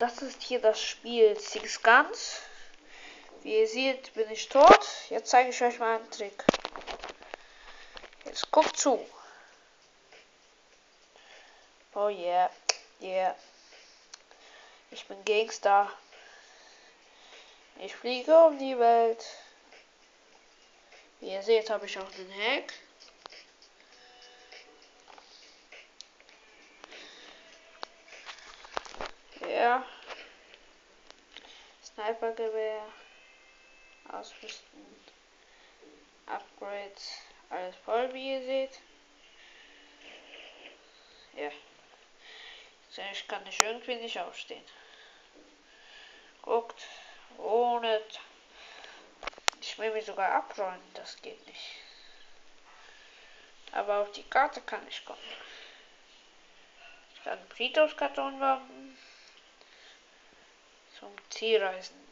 Das ist hier das Spiel Six Guns. Wie ihr seht, bin ich tot. Jetzt zeige ich euch mal einen Trick. Jetzt guckt zu. Oh yeah, yeah. Ich bin Gangster. Ich fliege um die Welt. Wie ihr seht, habe ich auch den Hack. Ja. Snipergewehr. Ausrüsten. Upgrades. Alles voll, wie ihr seht. Ja. Ich kann nicht irgendwie nicht aufstehen. Guckt. Ohne. Ich will mich sogar abräumen. Das geht nicht. Aber auf die Karte kann ich kommen. Ich kann Friedhofskarton machen. Zum Ziel reisen.